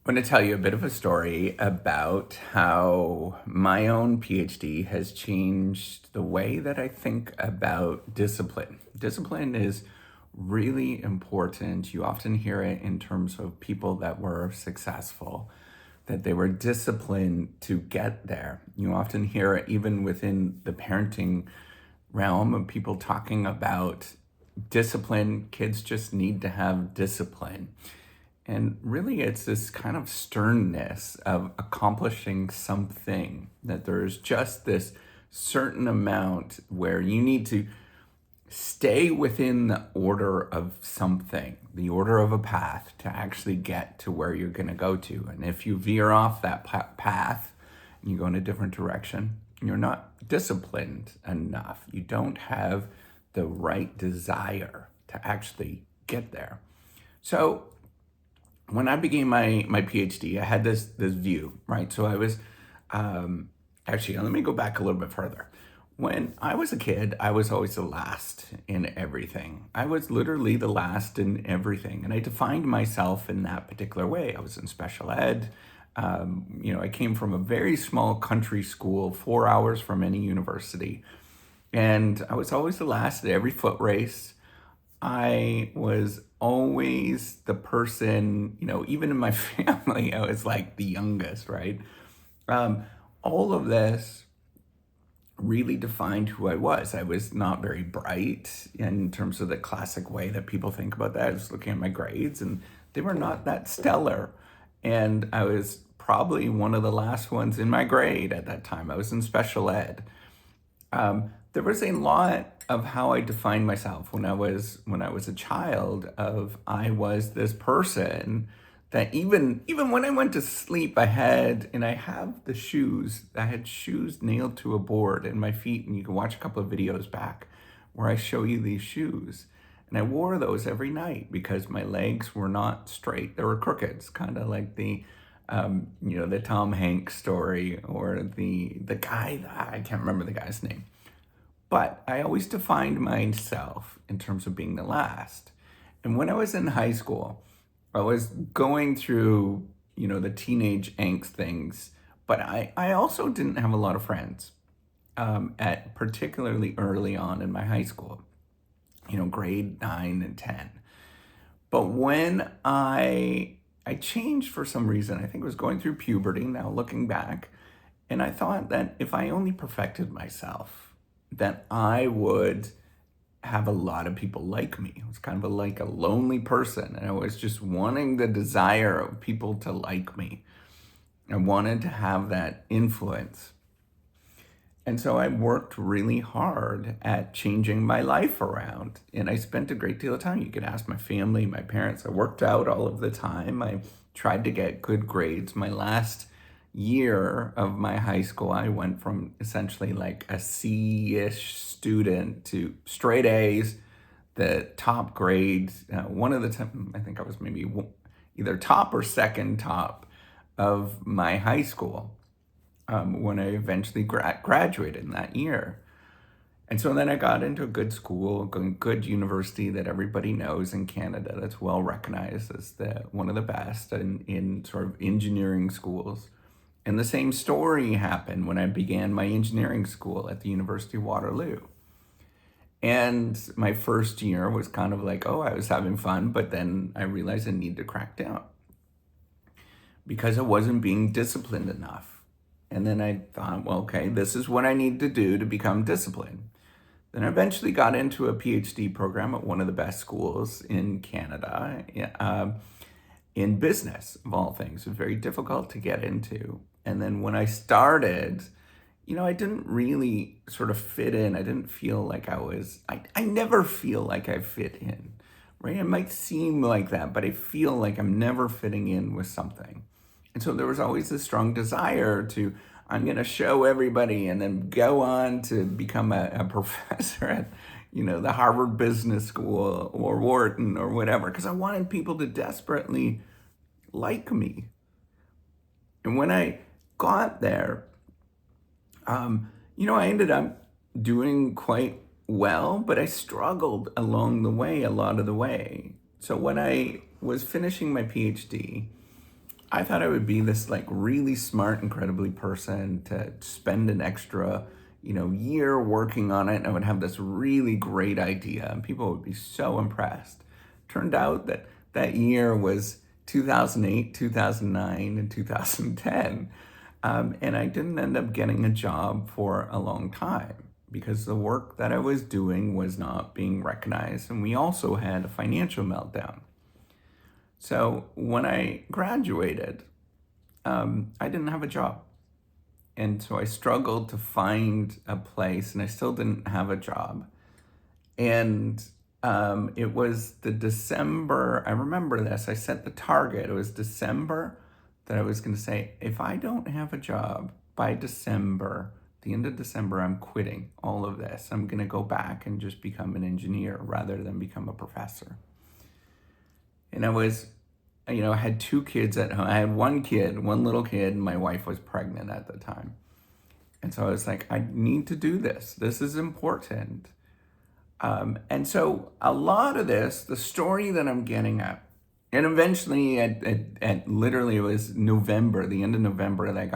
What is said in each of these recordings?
I'm going to tell you a bit of a story about how my own PhD has changed the way that I think about discipline. Discipline is really important. You often hear it in terms of people that were successful, that they were disciplined to get there. You often hear it even within the parenting realm of people talking about discipline. Kids just need to have discipline. And really, it's this kind of sternness of accomplishing something, that there's just this certain amount where you need to stay within the order of something, the order of a path to actually get to where you're going to go to. And if you veer off that path and you go in a different direction, you're not disciplined enough. You don't have the right desire to actually get there. So when I began my PhD, I had this view, right? So I was actually, let me go back a little bit further. When I was a kid, I was always the last in everything. I was literally the last in everything, and I defined myself in that particular way. I was in special ed. I came from a very small country school, 4 hours from any university, and I was always the last at every foot race. I was always the person, even in my family, I was like the youngest, right? All of this really defined who I was. I was not very bright in terms of the classic way that people think about that. I was looking at my grades and they were not that stellar. And I was probably one of the last ones in my grade at that time. I was in special ed. There was a lot of how I defined myself when I was a child. Of I was this person that even when I went to sleep, I have the shoes. I had shoes nailed to a board in my feet, and you can watch a couple of videos back where I show you these shoes. And I wore those every night because my legs were not straight; they were crooked. It's kind of like the Tom Hanks story, or the guy. I can't remember the guy's name. But I always defined myself in terms of being the last. And when I was in high school, I was going through, the teenage angst things, but I also didn't have a lot of friends at particularly early on in my high school, grade 9 and 10. But when I changed for some reason, I think it was going through puberty now looking back, and I thought that if I only perfected myself, that I would have a lot of people like me. It was kind of like a lonely person, and I was just wanting the desire of people to like me. I wanted to have that influence. And so I worked really hard at changing my life around. And I spent a great deal of time. You could ask my family, my parents. I worked out all of the time. I tried to get good grades. My last year of my high school, I went from essentially like a C-ish student to straight A's, the top grades. One of the time, I think I was maybe either top or second top of my high school when I eventually graduated in that year. And so then I got into a good school, a good university that everybody knows in Canada, that's well recognized as one of the best in sort of engineering schools. And the same story happened when I began my engineering school at the University of Waterloo. And my first year was kind of like, oh, I was having fun, but then I realized I needed to crack down because I wasn't being disciplined enough. And then I thought, well, okay, this is what I need to do to become disciplined. Then I eventually got into a PhD program at one of the best schools in Canada, in business, of all things. It was very difficult to get into. And then when I started, I didn't really sort of fit in. I didn't feel like I never feel like I fit in, right? It might seem like that, but I feel like I'm never fitting in with something. And so there was always this strong desire I'm going to show everybody and then go on to become a professor at, the Harvard Business School or Wharton or whatever, because I wanted people to desperately like me. And when I got there, I ended up doing quite well, but I struggled along the way, a lot of the way. So when I was finishing my PhD, I thought I would be this like really smart, incredibly person to spend an extra, year working on it. And I would have this really great idea and people would be so impressed. Turned out that that year was 2008, 2009, and 2010. And I didn't end up getting a job for a long time because the work that I was doing was not being recognized. And we also had a financial meltdown. So when I graduated, I didn't have a job. And so I struggled to find a place, and I still didn't have a job. And it was the December, I remember this, I set the target. It was December that I was going to say, if I don't have a job by December, the end of December, I'm quitting all of this. I'm going to go back and just become an engineer rather than become a professor. And I had two kids at home. I had one little kid, and my wife was pregnant at the time. And so I was like, I need to do this. This is important. And so a lot of this, the story that I'm getting at, and eventually at literally it was November, the end of November, that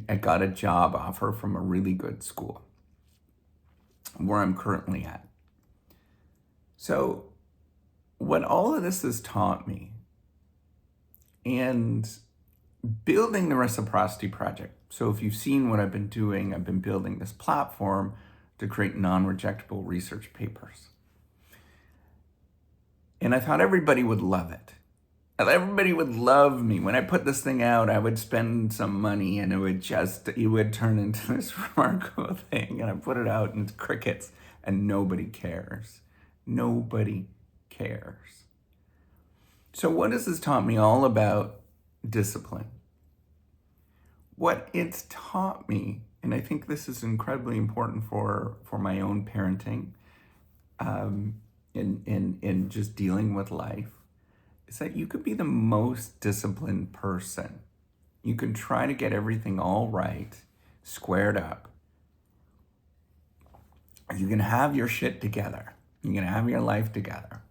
I got a job offer from a really good school where I'm currently at. So what all of this has taught me, and building the Reciprocity Project. So if you've seen what I've been doing, I've been building this platform to create non-rejectable research papers. And I thought everybody would love it. Everybody would love me. When I put this thing out, I would spend some money and it would turn into this remarkable thing. And I put it out and it's crickets and nobody cares. Nobody cares. So what has this taught me all about discipline? What it's taught me, and I think this is incredibly important for my own parenting, in just dealing with life, is that you could be the most disciplined person. You can try to get everything all right, squared up. You can have your shit together. You can have your life together.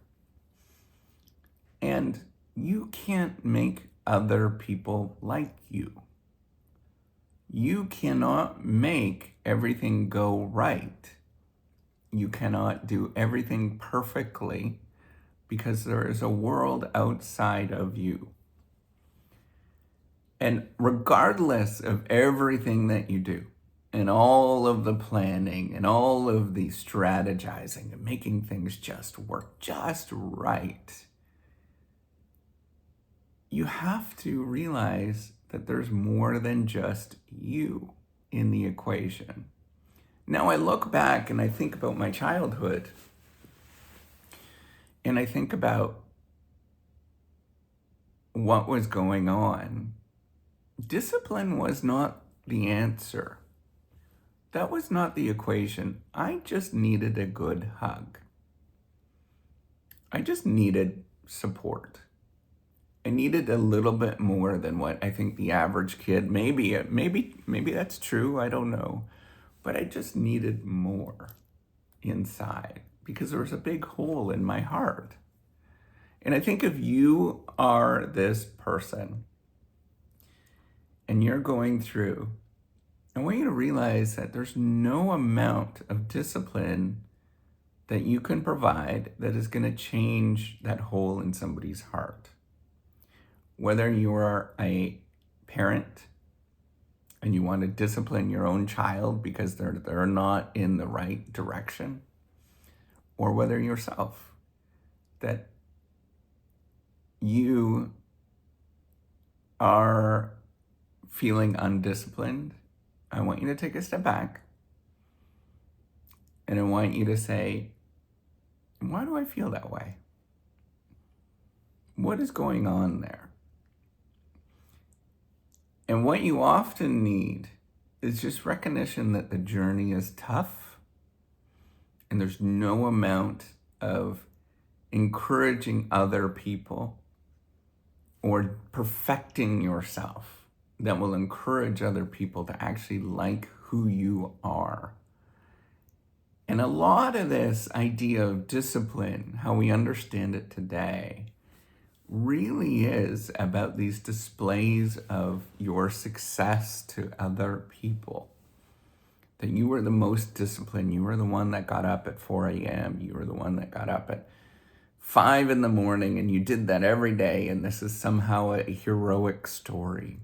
And you can't make other people like you. You cannot make everything go right. You cannot do everything perfectly because there is a world outside of you. And regardless of everything that you do, and all of the planning and all of the strategizing and making things just work just right, you have to realize that there's more than just you in the equation. Now I look back and I think about my childhood, and I think about what was going on. Discipline was not the answer. That was not the equation. I just needed a good hug. I just needed support. I needed a little bit more than what I think the average kid, maybe that's true, I don't know. But I just needed more inside because there was a big hole in my heart. And I think if you are this person and you're going through, I want you to realize that there's no amount of discipline that you can provide that is going to change that hole in somebody's heart. Whether you are a parent and you want to discipline your own child because they're not in the right direction, or whether yourself, that you are feeling undisciplined, I want you to take a step back and I want you to say, why do I feel that way? What is going on there? And what you often need is just recognition that the journey is tough and there's no amount of encouraging other people or perfecting yourself that will encourage other people to actually like who you are. And a lot of this idea of discipline, how we understand it today, really is about these displays of your success to other people. That you were the most disciplined. You were the one that got up at 4 a.m. You were the one that got up at 5 in the morning, and you did that every day, and this is somehow a heroic story.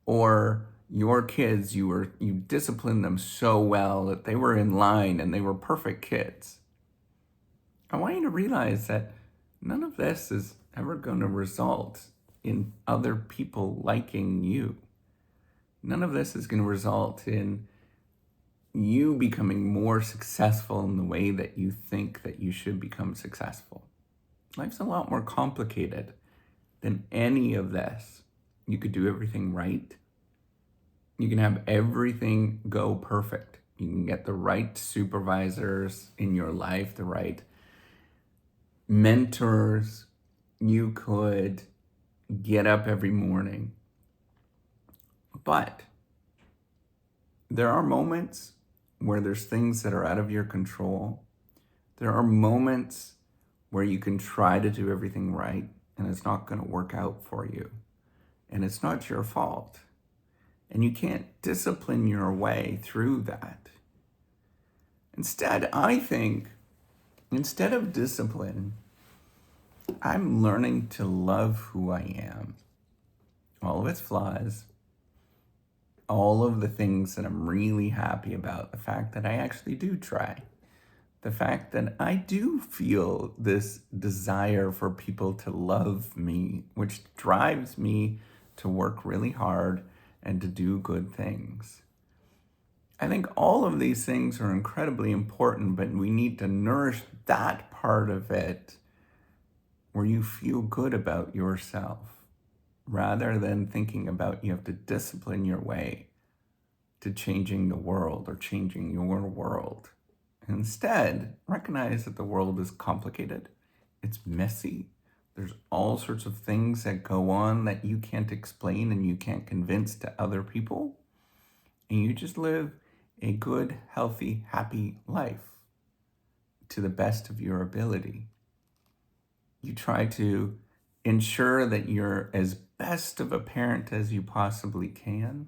Or your kids, you disciplined them so well that they were in line and they were perfect kids. I want you to realize that none of this is ever going to result in other people liking you. None of this is going to result in you becoming more successful in the way that you think that you should become successful. Life's a lot more complicated than any of this. You could do everything right. You can have everything go perfect. You can get the right supervisors in your life, the right mentors. You could get up every morning. But there are moments where there's things that are out of your control. There are moments where you can try to do everything right and it's not going to work out for you. And it's not your fault. And you can't discipline your way through that. Instead, I think, instead of discipline, I'm learning to love who I am. All of its flaws, all of the things that I'm really happy about, the fact that I actually do try, the fact that I do feel this desire for people to love me, which drives me to work really hard and to do good things. I think all of these things are incredibly important, but we need to nourish that part of it where you feel good about yourself, rather than thinking about you have to discipline your way to changing the world or changing your world. Instead, recognize that the world is complicated. It's messy. There's all sorts of things that go on that you can't explain and you can't convince to other people. And you just live a good, healthy, happy life to the best of your ability. You try to ensure that you're as best of a parent as you possibly can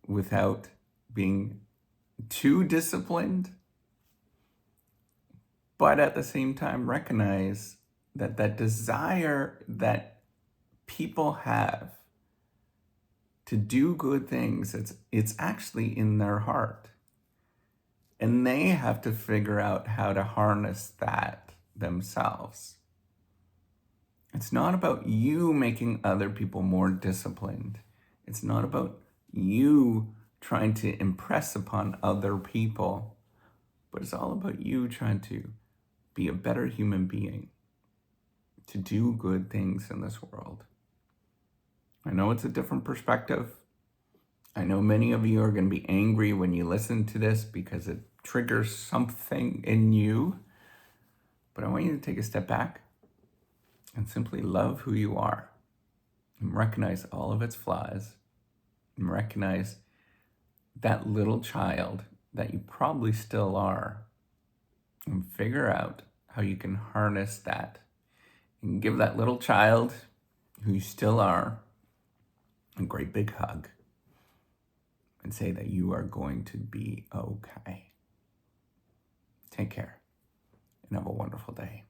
without being too disciplined, but at the same time recognize that that desire that people have to do good things, it's actually in their heart. And they have to figure out how to harness that themselves. It's not about you making other people more disciplined. It's not about you trying to impress upon other people, but it's all about you trying to be a better human being, to do good things in this world. I know it's a different perspective. I know many of you are going to be angry when you listen to this because it triggers something in you, but I want you to take a step back and simply love who you are and recognize all of its flaws and recognize that little child that you probably still are, and figure out how you can harness that and give that little child who you still are a great big hug and say that you are going to be okay. Take care and have a wonderful day.